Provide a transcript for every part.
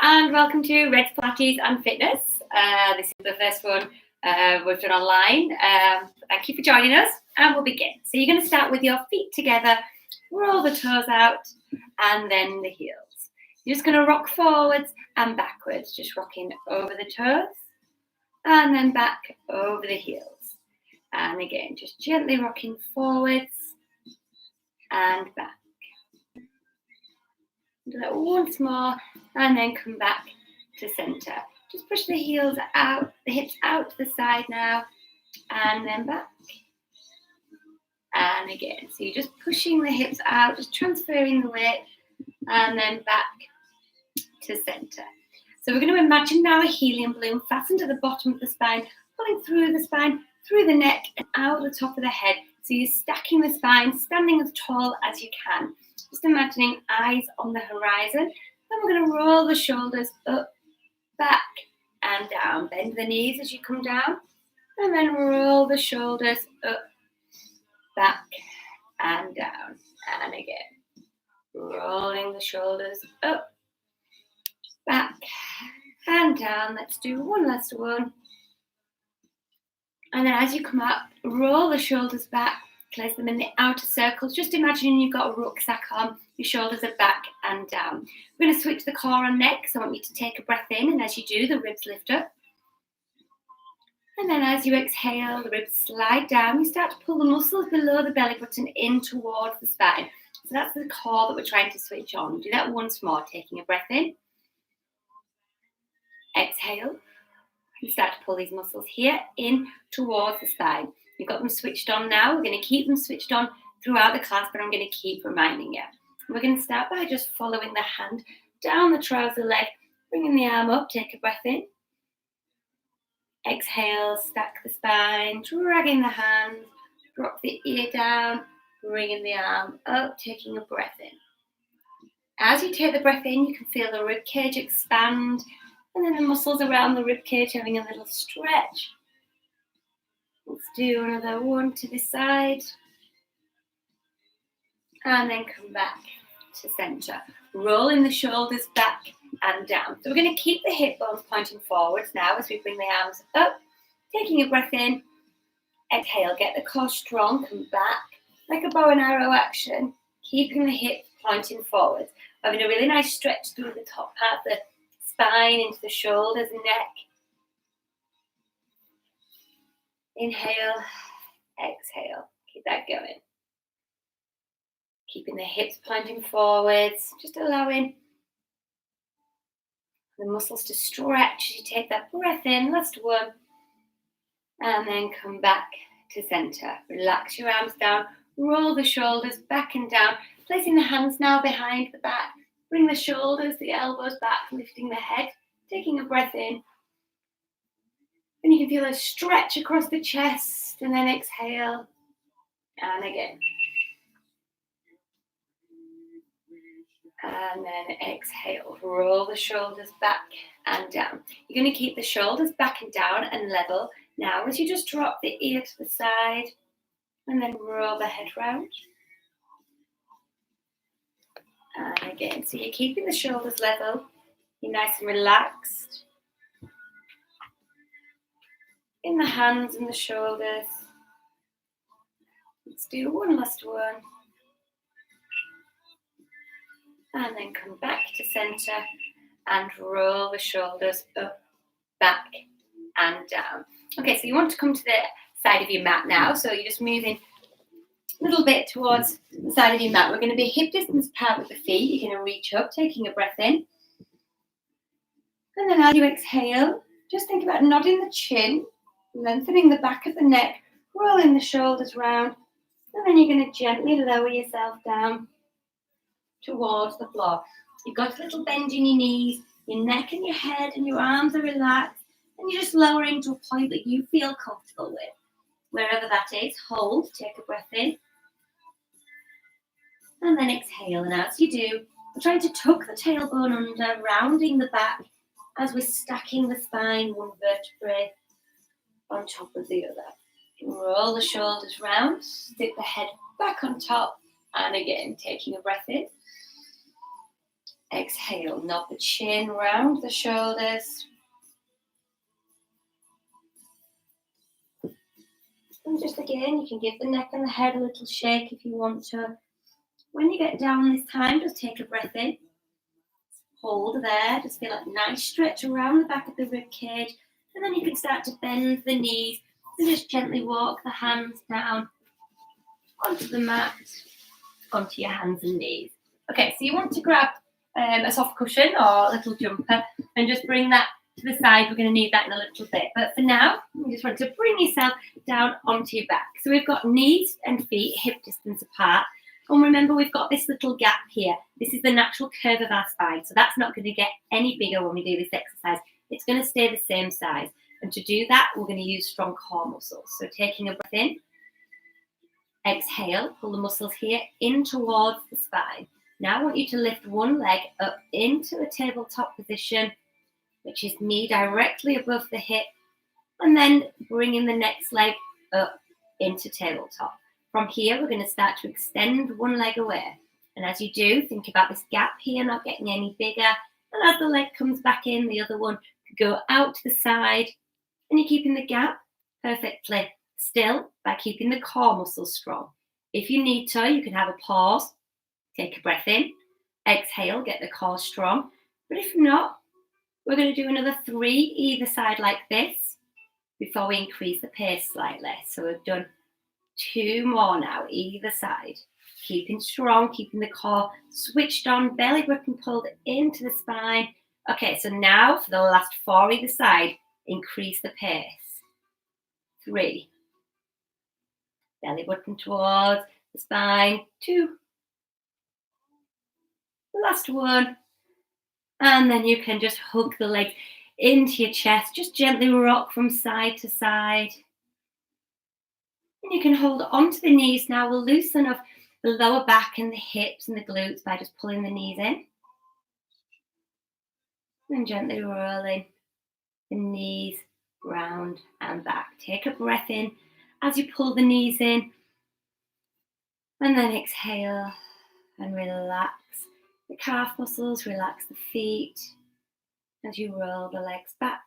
and welcome to Red's Pilates and Fitness. This is the first one we've done online. Thank you for joining us, and we'll begin. So you're going to start with your feet together, roll the toes out, and then the heels. You're just going to rock forwards and backwards, just rocking over the toes, and then back over the heels. And again, just gently rocking forwards and back. Do that once more, and then come back to center. Just push the heels out, the hips out to the side now, and then back. And again, so you're just pushing the hips out, just transferring the weight, and then back to center. So we're going to imagine now a helium balloon fastened to the bottom of the spine, pulling through the spine, through the neck, and out the top of the head. So you're stacking the spine, standing as tall as you can. Just imagining eyes on the horizon. Then we're going to roll the shoulders up, back, and down. Bend the knees as you come down. And then roll the shoulders up, back, and down. And again, rolling the shoulders up, back, and down. Let's do one last one. And then as you come up, roll the shoulders back. Place them in the outer circles. Just imagining you've got a rucksack on, your shoulders are back and down. We're going to switch the core and neck, so I want you to take a breath in, and as you do, the ribs lift up. And then as you exhale, the ribs slide down. You start to pull the muscles below the belly button in towards the spine. So that's the core that we're trying to switch on. Do that once more, taking a breath in. Exhale. You start to pull these muscles here in towards the spine. You've got them switched on now. We're going to keep them switched on throughout the class, but I'm going to keep reminding you. We're going to start by just following the hand down the trouser leg, bringing the arm up, take a breath in. Exhale, stack the spine, dragging the hand, drop the ear down, bringing the arm up, taking a breath in. As you take the breath in, you can feel the rib cage expand, and then the muscles around the rib cage having a little stretch. Let's do another one to this side. And then come back to center. Rolling the shoulders back and down. So we're going to keep the hip bones pointing forwards now as we bring the arms up. Taking a breath in. Exhale, get the core strong. Come back like a bow and arrow action. Keeping the hip pointing forwards. Having a really nice stretch through the top part of the spine into the shoulders and neck. Inhale, exhale. Keep that going. Keeping the hips pointing forwards, just allowing the muscles to stretch as you take that breath in. Last one. And then come back to center. Relax your arms down, roll the shoulders back and down, placing the hands now behind the back. Bring the shoulders, the elbows back, lifting the head, taking a breath in. And you can feel a stretch across the chest, and then exhale, and again. And then exhale, roll the shoulders back and down. You're going to keep the shoulders back and down and level. Now, as you just drop the ear to the side, and then roll the head round. And again, so you're keeping the shoulders level. You're nice and relaxed. In the hands and the shoulders. Let's do one last one. And then come back to center and roll the shoulders up, back, and down. Okay, so you want to come to the side of your mat now. So you're just moving a little bit towards the side of your mat. We're going to be hip distance apart with the feet. You're going to reach up, taking a breath in. And then as you exhale, just think about nodding the chin, lengthening the back of the neck, rolling the shoulders round, and then you're going to gently lower yourself down towards the floor. You've got a little bend in your knees, your neck and your head and your arms are relaxed, and you're just lowering to a point that you feel comfortable with. Wherever that is, hold, take a breath in, and then exhale. And as you do, we're trying to tuck the tailbone under, rounding the back as we're stacking the spine one vertebrae on top of the other. Roll the shoulders round, stick the head back on top, and again, taking a breath in. Exhale, nod the chin round the shoulders. And just again, you can give the neck and the head a little shake if you want to. When you get down this time, just take a breath in. Hold there, just feel a nice stretch around the back of the rib cage. And then you can start to bend the knees and just gently walk the hands down onto the mat, onto your hands and knees. Okay, so you want to grab a soft cushion or a little jumper and just bring that to the side. We're going to need that in a little bit. But for now, you just want to bring yourself down onto your back. So we've got knees and feet hip distance apart. And remember, we've got this little gap here. This is the natural curve of our spine. So that's not going to get any bigger when we do this exercise. It's going to stay the same size. And to do that, we're going to use strong core muscles. So taking a breath in, exhale, pull the muscles here in towards the spine. Now I want you to lift one leg up into a tabletop position, which is knee directly above the hip, and then bringing the next leg up into tabletop. From here, we're going to start to extend one leg away. And as you do, think about this gap here not getting any bigger. And as the leg comes back in, the other one could go out to the side. And you're keeping the gap perfectly still by keeping the core muscles strong. If you need to, you can have a pause. Take a breath in. Exhale, get the core strong. But if not, we're going to do another 3 either side like this before we increase the pace slightly. So we've done 2 more now, either side. Keeping strong, keeping the core switched on, belly button pulled into the spine. Okay, so now for the last 4 either side, increase the pace. 3. Belly button towards the spine. 2. The last one. And then you can just hug the legs into your chest. Just gently rock from side to side. And you can hold onto the knees now. We'll loosen up the lower back and the hips and the glutes by just pulling the knees in. And gently rolling the knees round and back. Take a breath in as you pull the knees in. And then exhale and relax the calf muscles, relax the feet as you roll the legs back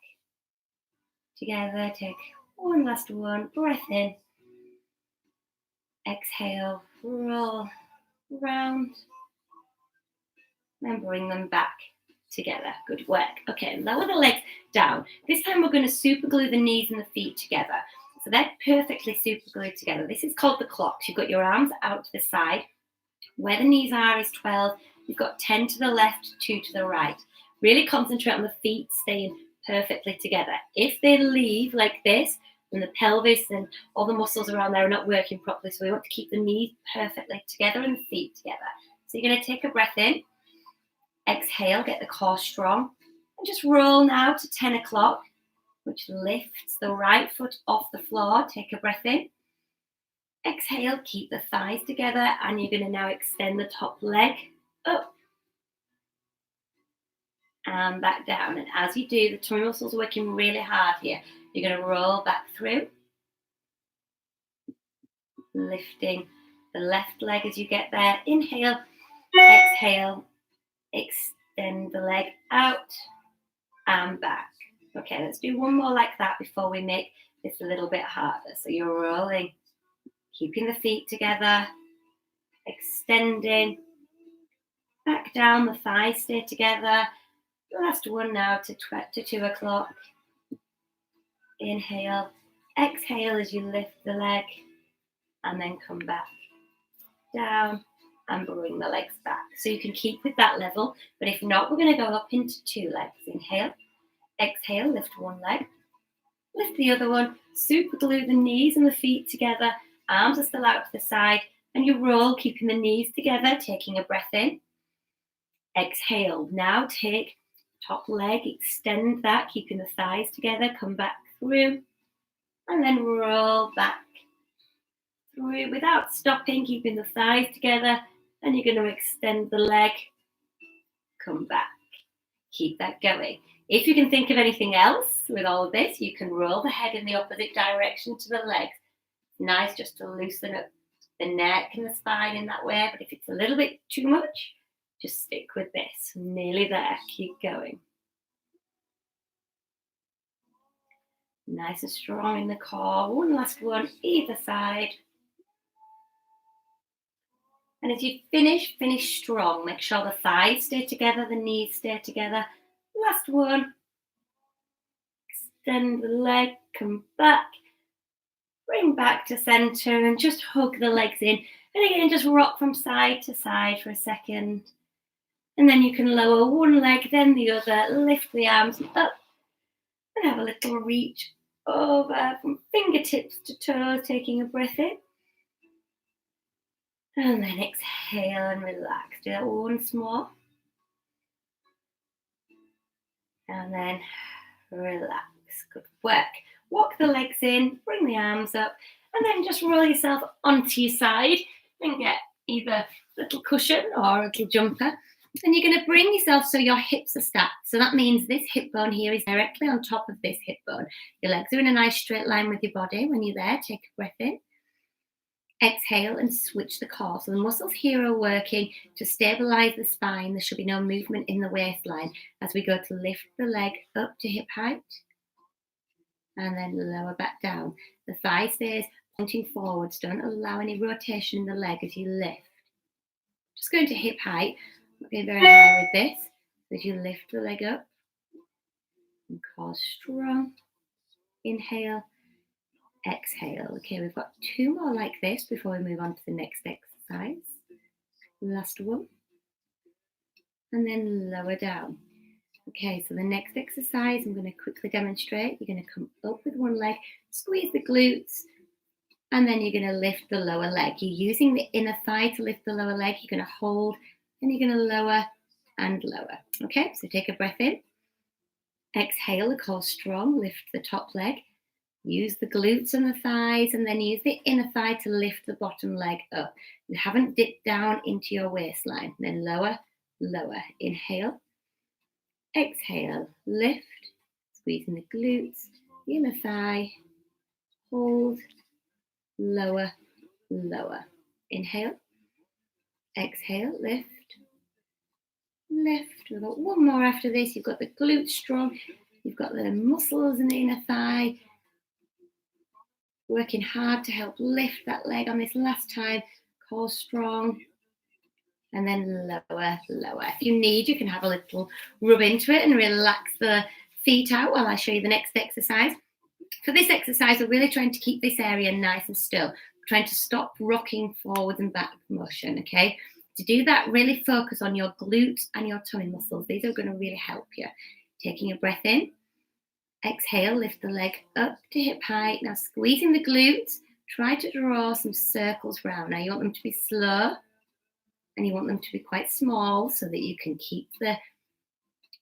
together. Take one last breath in. Exhale, roll round, and bring them back together. Good work. Okay, lower the legs down. This time we're going to super glue the knees and the feet together. So they're perfectly super glued together. This is called the clocks. You've got your arms out to the side. Where the knees are is 12. You've got 10 to the left, 2 to the right. Really concentrate on the feet staying perfectly together. If they leave like this, and the pelvis and all the muscles around there are not working properly, so we want to keep the knees perfectly together and the feet together. So you're going to take a breath in. Exhale, get the core strong. And just roll now to 10 o'clock, which lifts the right foot off the floor. Take a breath in. Exhale, keep the thighs together, and you're going to now extend the top leg up and back down. And as you do, the tummy muscles are working really hard here. You're going to roll back through, lifting the left leg as you get there. Inhale, exhale, extend the leg out and back. Okay, let's do one more like that before we make this a little bit harder. So you're rolling, keeping the feet together, extending, back down, the thighs stay together. The last one now to 2 o'clock. Inhale, exhale as you lift the leg, and then come back down and bring the legs back. So you can keep with that level, but if not, we're going to go up into 2 legs. Inhale, exhale, lift one leg, lift the other one, super glue the knees and the feet together, arms are still out to the side, and you roll, keeping the knees together, taking a breath in. Exhale, now take top leg, extend that, keeping the thighs together, come back through, and then roll back through without stopping, keeping the thighs together, and you're going to extend the leg, come back. Keep that going. If you can think of anything else with all of this, you can roll the head in the opposite direction to the legs. Nice just to loosen up the neck and the spine in that way, but if it's a little bit too much, Just stick with this. Nearly there. Keep going. Nice and strong in the core. One last one, either side. And as you finish strong. Make sure the thighs stay together, the knees stay together. Last one. Extend the leg, come back. Bring back to center and just hug the legs in. And again, just rock from side to side for a second. And then you can lower one leg, then the other. Lift the arms up and have a little reach over from fingertips to toes, taking a breath in. And then exhale and relax. Do that once more. And then relax. Good work. Walk the legs in, bring the arms up, and then just roll yourself onto your side and get either a little cushion or a little jumper. And you're going to bring yourself so your hips are stacked. So that means this hip bone here is directly on top of this hip bone. Your legs are in a nice straight line with your body. When you're there, take a breath in. Exhale and switch the core. So the muscles here are working to stabilize the spine. There should be no movement in the waistline as we go to lift the leg up to hip height and then lower back down. The thigh stays pointing forwards. Don't allow any rotation in the leg as you lift. Just going to hip height. Not being very high with this. As you lift the leg up and core strong. Inhale. Exhale. Okay, we've got two more like this before we move on to the next exercise. Last one. And then lower down. Okay, so the next exercise I'm going to quickly demonstrate. You're going to come up with one leg, squeeze the glutes, and then you're going to lift the lower leg. You're using the inner thigh to lift the lower leg. You're going to hold, and you're going to lower and lower. Okay, so take a breath in. Exhale, the core strong, lift the top leg. Use the glutes and the thighs, and then use the inner thigh to lift the bottom leg up. You haven't dipped down into your waistline. Then lower, lower. Inhale. Exhale. Lift. Squeezing the glutes, the inner thigh. Hold. Lower, lower. Inhale. Exhale. Lift. Lift. We've got one more after this. You've got the glutes strong. You've got the muscles in the inner thigh. Working hard to help lift that leg on this last time. Core strong. And then lower, lower. If you need, you can have a little rub into it and relax the feet out while I show you the next exercise. For this exercise, we're really trying to keep this area nice and still. We're trying to stop rocking forwards and back motion, okay? To do that, really focus on your glutes and your tummy muscles. These are going to really help you. Taking a breath in. Exhale, lift the leg up to hip height. Now squeezing the glutes, try to draw some circles round. Now you want them to be slow and you want them to be quite small so that you can keep the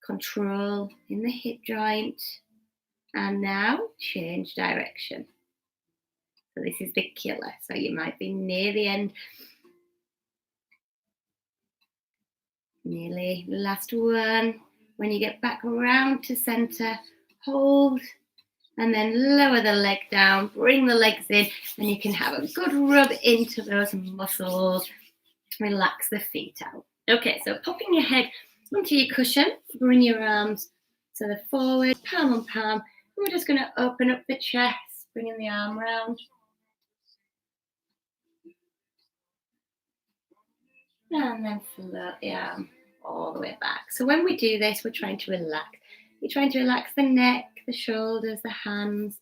control in the hip joint. And now change direction. So this is the killer. So you might be near the end. Nearly last one. When you get back around to center, hold, and then lower the leg down, bring the legs in, and you can have a good rub into those muscles. Relax the feet out. Okay, so popping your head onto your cushion, bring your arms to the forward, palm on palm. We're just going to open up the chest, bringing the arm round. And then float the arm all the way back. So when we do this, we're trying to relax. You're trying to relax the neck, the shoulders, the hands,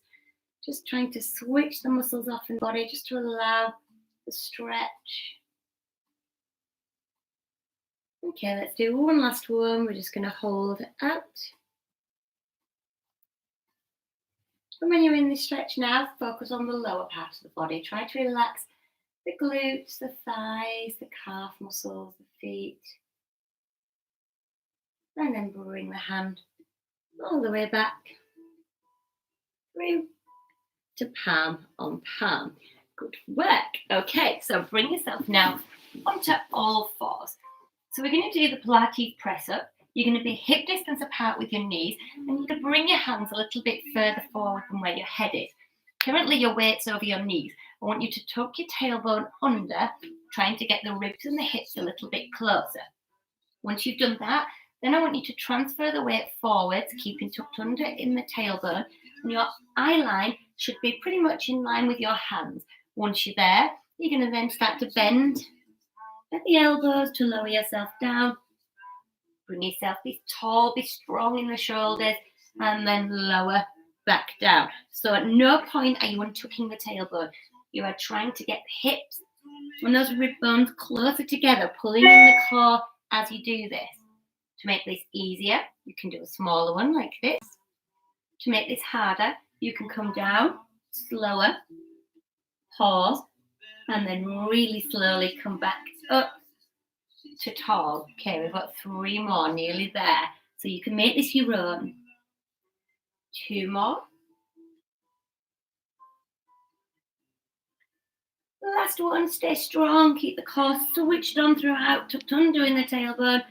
just trying to switch the muscles off in the body just to allow the stretch. Okay, let's do one last one. We're just going to hold out. And when you're in this stretch now, focus on the lower part of the body. Try to relax the glutes, the thighs, the calf muscles, the feet. And then bring the hand all the way back through to palm on palm. Good work. Okay, so bring yourself now onto all fours. So we're going to do the Pilates press up. You're going to be hip distance apart with your knees, and you're going to bring your hands a little bit further forward from where your head is. Currently your weight's over your knees. I want you to tuck your tailbone under, trying to get the ribs and the hips a little bit closer. Once you've done that, then I want you to transfer the weight forwards, keeping tucked under in the tailbone, and your eye line should be pretty much in line with your hands. Once you're there, you're going to then start to bend at the elbows to lower yourself down. Bring yourself, be tall, be strong in the shoulders, and then lower back down. So at no point are you untucking the tailbone. You are trying to get the hips and those rib bones closer together, pulling in the core as you do this. To make this easier, you can do a smaller one like this. To make this harder, you can come down, slower, pause, and then really slowly come back up to tall. Okay, we've got 3 more, nearly there. So you can make this your own. 2 more. Last one, stay strong, keep the core switched on throughout, tucked under in the tailbone.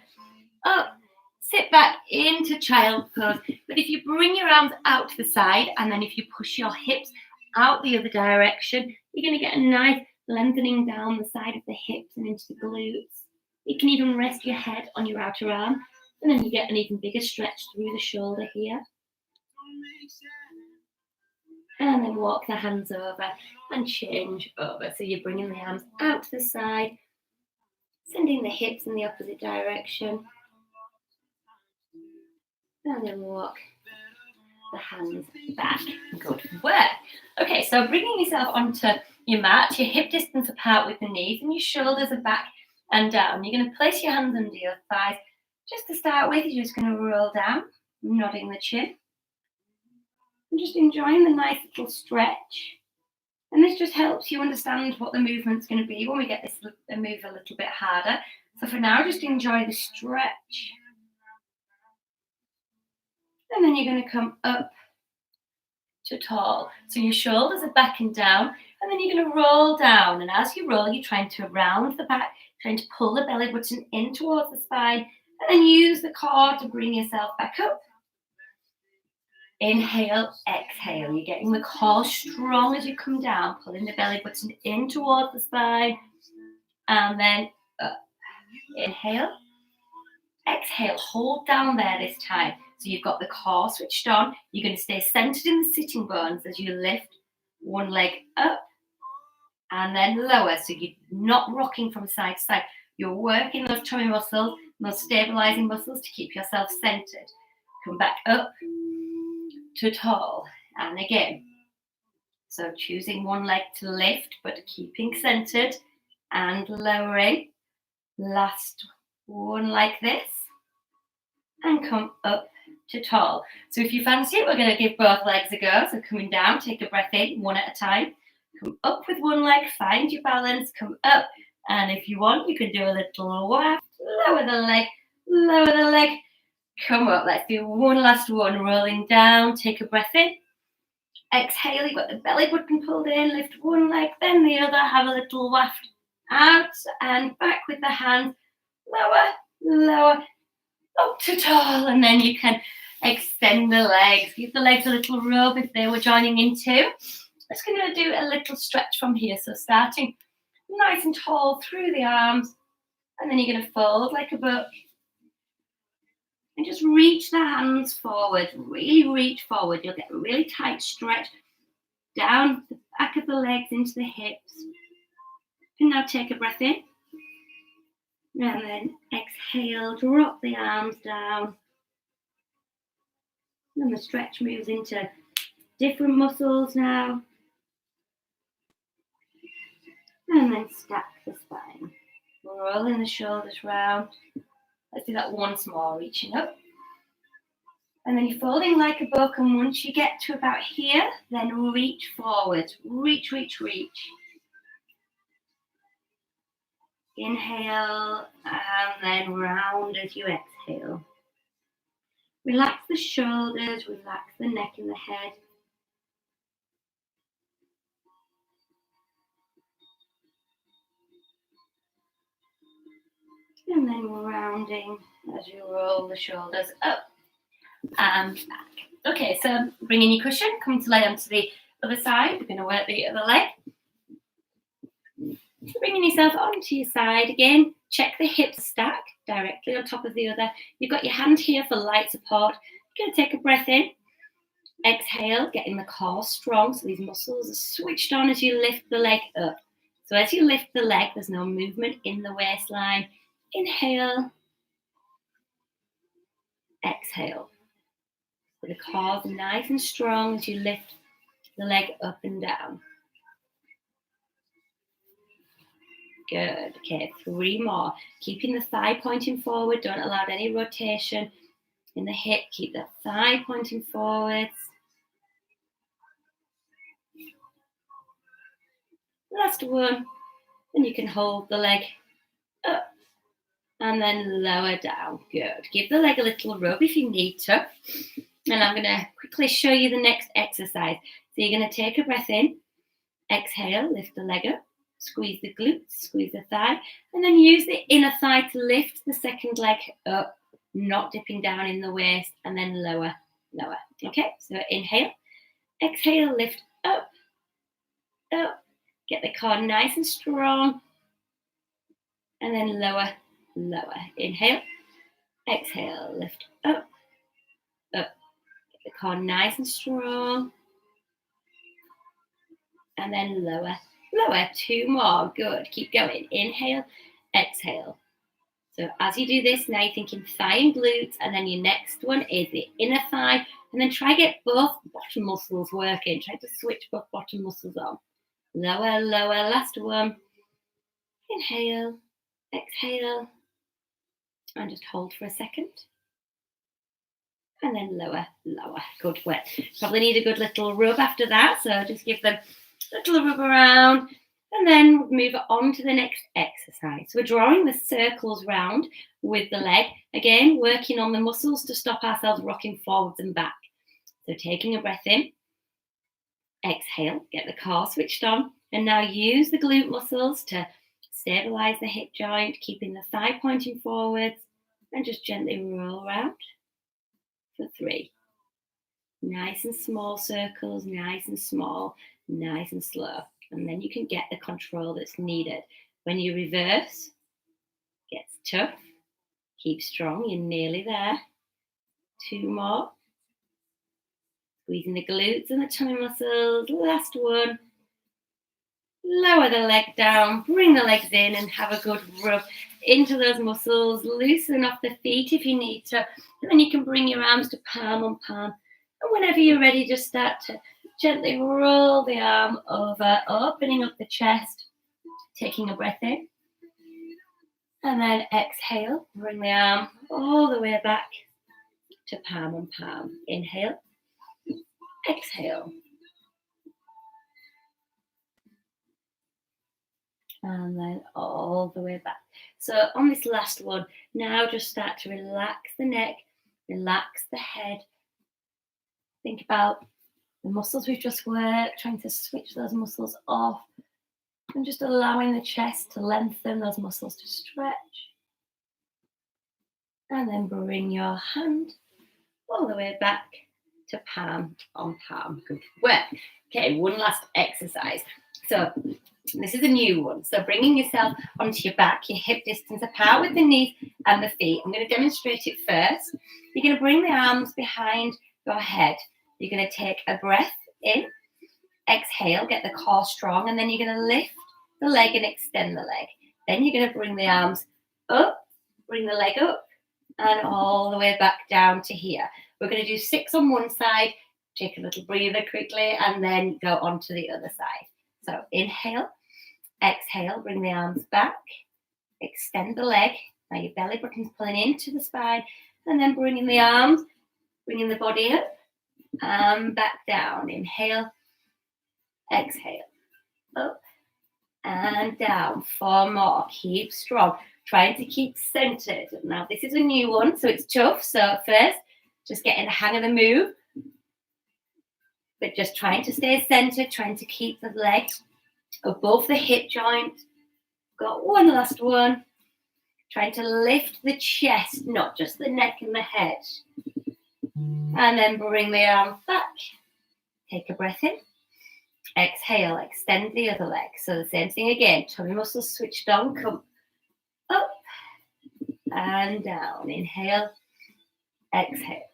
Up, sit back into child pose. But if you bring your arms out to the side, and then if you push your hips out the other direction, you're going to get a nice lengthening down the side of the hips and into the glutes. You can even rest your head on your outer arm, and then you get an even bigger stretch through the shoulder here. And then walk the hands over and change over. So you're bringing the arms out to the side, sending the hips in the opposite direction. And then walk the hands back. Good work. Okay, so bringing yourself onto your mat, your hip distance apart with the knees, and your shoulders are back and down. You're going to place your hands under your thighs. Just to start with, you're just going to roll down, nodding the chin. And just enjoying the nice little stretch. And this just helps you understand what the movement's going to be when we get this move a little bit harder. So for now, just enjoy the stretch. And then you're going to come up to tall. So your shoulders are back and down, and then you're going to roll down. And as you roll, you're trying to round the back, trying to pull the belly button in towards the spine, and then use the core to bring yourself back up. Inhale, exhale. You're getting the core strong as you come down, pulling the belly button in towards the spine, and then up. Inhale, exhale. Hold down there this time. So you've got the core switched on. You're going to stay centered in the sitting bones as you lift one leg up and then lower. So you're not rocking from side to side. You're working those tummy muscles, those stabilizing muscles to keep yourself centered. Come back up to tall, and again. So choosing one leg to lift, but keeping centered and lowering. Last one like this, and come up to tall. So if you fancy it, we're going to give both legs a go. So coming down, take a breath in, one at a time. Come up with one leg, find your balance, come up, and if you want, you can do a little waft, lower the leg, come up. Let's do one last one, rolling down, take a breath in, exhale, you've got the belly button pulled in, lift one leg, then the other, have a little waft out and back with the hands, lower, up to tall, and then you can extend the legs, give the legs a little rub if they were joining in too. Just going to do a little stretch from here, so starting nice and tall through the arms, and then you're going to fold like a book. And just reach the hands forward, really reach forward. You'll get a really tight stretch down the back of the legs into the hips. And now take a breath in. And then exhale, drop the arms down. And the stretch moves into different muscles now. And then stack the spine. Rolling the shoulders round. Let's do that once more, reaching up. And then you're folding like a book, and once you get to about here, then reach forward. Reach. Inhale, and then round as you exhale. Relax the shoulders, relax the neck and the head. And then rounding as you roll the shoulders up and back. Okay, so bringing your cushion, come to lay onto the other side. We're going to work the other leg. Bringing yourself onto your side again. Check the hips stack directly on top of the other. You've got your hand here for light support. You're going to take a breath in. Exhale, getting the core strong so these muscles are switched on as you lift the leg up. So as you lift the leg, there's no movement in the waistline. Inhale. Exhale. So the core's nice and strong as you lift the leg up and down. Good. Okay, 3 more. Keeping the thigh pointing forward. Don't allow any rotation in the hip. Keep the thigh pointing forwards. Last one. Then you can hold the leg up and then lower down. Good. Give the leg a little rub if you need to. And I'm going to quickly show you the next exercise. So you're going to take a breath in. Exhale, lift the leg up. Squeeze the glutes, squeeze the thigh, and then use the inner thigh to lift the second leg up, not dipping down in the waist, and then lower, lower. Okay, so inhale, exhale, lift up, up, get the core nice and strong, and then lower, lower. Inhale, exhale, lift up, up, get the core nice and strong, and then lower, lower. 2 more. Good. Keep going. Inhale, exhale. So as you do this, now you're thinking thigh and glutes, and then your next one is the inner thigh, and then try get both bottom muscles working. Try to switch both bottom muscles on. Lower, lower. Last one. Inhale, exhale, and just hold for a second. And then lower, lower. Good work. Probably need a good little rub after that, so just give them little rub around, and then move on to the next exercise. So we're drawing the circles round with the leg, again working on the muscles to stop ourselves rocking forwards and back. So taking a breath in, exhale, get the core switched on, and now use the glute muscles to stabilize the hip joint, keeping the thigh pointing forwards, and just gently roll around for 3. Nice and small circles, nice and small, nice and slow. And then you can get the control that's needed. When you reverse, it gets tough. Keep strong, you're nearly there. 2 more. Squeezing the glutes and the tummy muscles. Last one. Lower the leg down, bring the legs in and have a good rub into those muscles. Loosen off the feet if you need to. And then you can bring your arms to palm on palm. And whenever you're ready, just start to gently roll the arm over, opening up the chest, taking a breath in. And then exhale, bring the arm all the way back to palm on palm. Inhale, exhale. And then all the way back. So on this last one, now just start to relax the neck, relax the head. Think about the muscles we've just worked, trying to switch those muscles off, and just allowing the chest to lengthen, those muscles to stretch. And then bring your hand all the way back to palm on palm. Good work. Okay, one last exercise. So this is a new one. So bringing yourself onto your back, your hip distance apart with the knees and the feet. I'm going to demonstrate it first. You're going to bring the arms behind your head. You're going to take a breath in, exhale, get the core strong, and then you're going to lift the leg and extend the leg. Then you're going to bring the arms up, bring the leg up, and all the way back down to here. We're going to do 6 on one side, take a little breather quickly, and then go on to the other side. So inhale, exhale, bring the arms back, extend the leg. Now your belly button's pulling into the spine, and then bringing the arms, bringing the body up and back down. Inhale, exhale, up and down. 4 more. Keep strong. Trying to keep centered. Now this is a new one, so it's tough. So first, just getting the hang of the move, but just trying to stay centered, trying to keep the leg above the hip joint. Got one last one. Trying to lift the chest, not just the neck and the head. And then bring the arms back. Take a breath in. Exhale, extend the other leg. So the same thing again. Tummy muscles switched on. Come up and down. Inhale, exhale.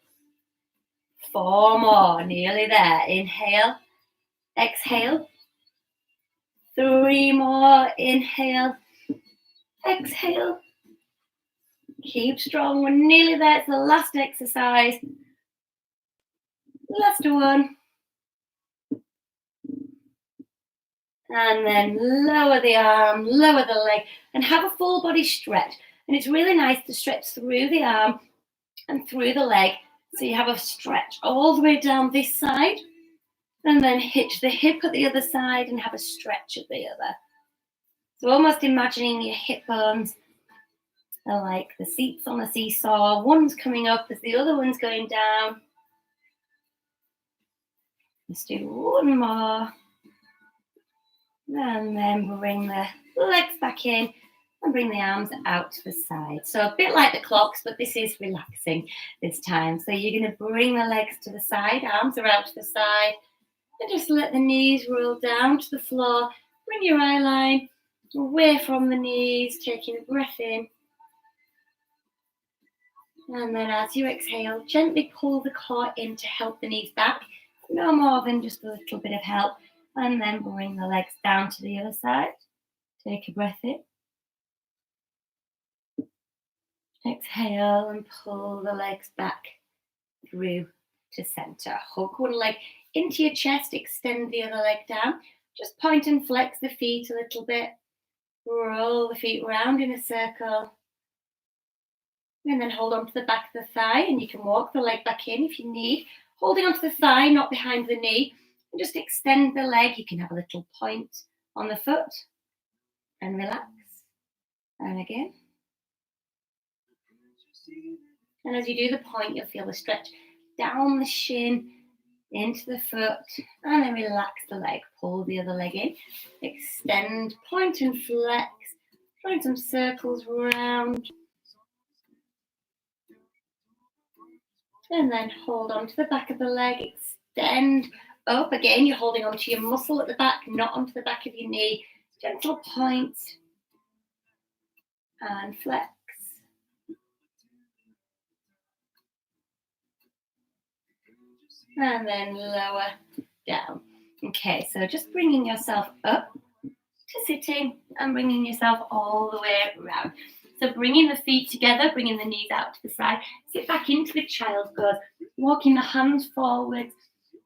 4 more, nearly there. Inhale, exhale. 3 more, inhale, exhale. Keep strong, we're nearly there. It's the last exercise. Last one. And then lower the arm, lower the leg, and have a full body stretch. And it's really nice to stretch through the arm and through the leg. So you have a stretch all the way down this side, and then hitch the hip at the other side and have a stretch at the other. So almost imagining your hip bones are like the seats on a seesaw. One's coming up as the other one's going down. Let's do one more. And then bring the legs back in and bring the arms out to the side. So a bit like the clocks, but this is relaxing this time. So you're going to bring the legs to the side, arms are out to the side, and just let the knees roll down to the floor. Bring your eye line away from the knees, taking a breath in. And then as you exhale, gently pull the core in to help the knees back. No more than just a little bit of help. And then bring the legs down to the other side. Take a breath in. Exhale and pull the legs back through to center. Hug one leg into your chest, extend the other leg down. Just point and flex the feet a little bit. Roll the feet round in a circle. And then hold on to the back of the thigh, and you can walk the leg back in if you need. Holding onto the thigh, not behind the knee. And just extend the leg. You can have a little point on the foot. And relax. And again. And as you do the point, you'll feel the stretch down the shin, into the foot, and then relax the leg. Pull the other leg in. Extend, point and flex. Drawing some circles around. And then hold on to the back of the leg. Extend up. Again, you're holding onto your muscle at the back, not onto the back of your knee. Gentle point. And flex. And then lower down. Okay, so just bringing yourself up to sitting and bringing yourself all the way around. So bringing the feet together, bringing the knees out to the side. Sit back into the child pose, walking the hands forwards.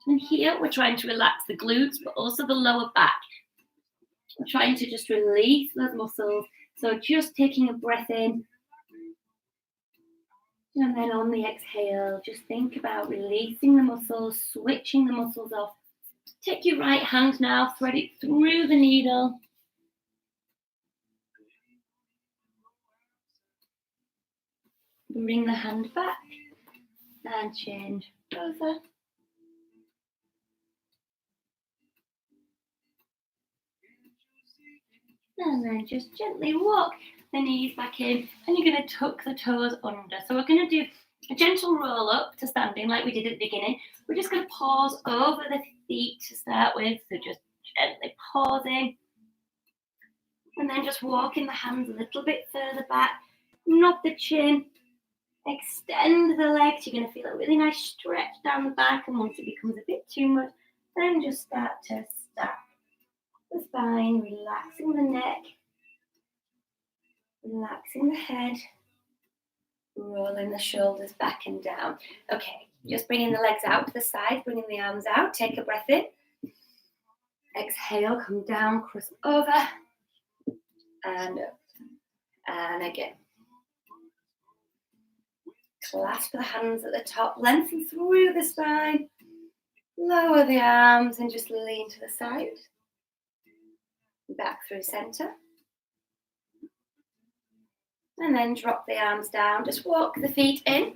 And here we're trying to relax the glutes, but also the lower back. We're trying to just release those muscles. So just taking a breath in. And then on the exhale, just think about releasing the muscles, switching the muscles off. Take your right hand now, thread it through the needle. Bring the hand back and change over. And then just gently walk the knees back in, and you're going to tuck the toes under. So we're going to do a gentle roll up to standing like we did at the beginning. We're just going to pause over the feet to start with. So just gently pausing. And then just walking the hands a little bit further back. Not the chin. Extend the legs. You're going to feel a really nice stretch down the back. And once it becomes a bit too much, then just start to stack the spine, relaxing the neck, relaxing the head, rolling the shoulders back and down. Okay, just bringing the legs out to the side, bringing the arms out. Take a breath in. Exhale, come down, cross over, and up, and again. Clasp the hands at the top, lengthen through the spine, lower the arms, and just lean to the side. Back through center. And then drop the arms down. Just walk the feet in.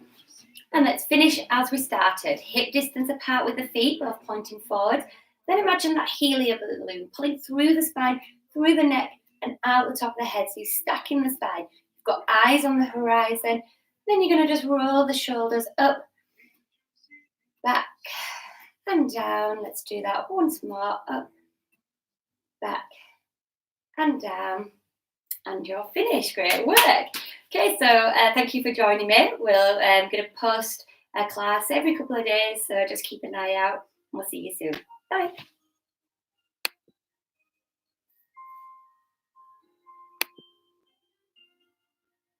And let's finish as we started. Hip distance apart with the feet, both pointing forward. Then imagine that helium balloon pulling through the spine, through the neck, and out the top of the head. So you're stacking the spine. You've got eyes on the horizon. Then you're going to just roll the shoulders up, back, and down. Let's do that once more. Up, back, and down, and you're finished. Great work. Okay, so thank you for joining me. We're going to post a class every couple of days, so just keep an eye out. We'll see you soon. Bye.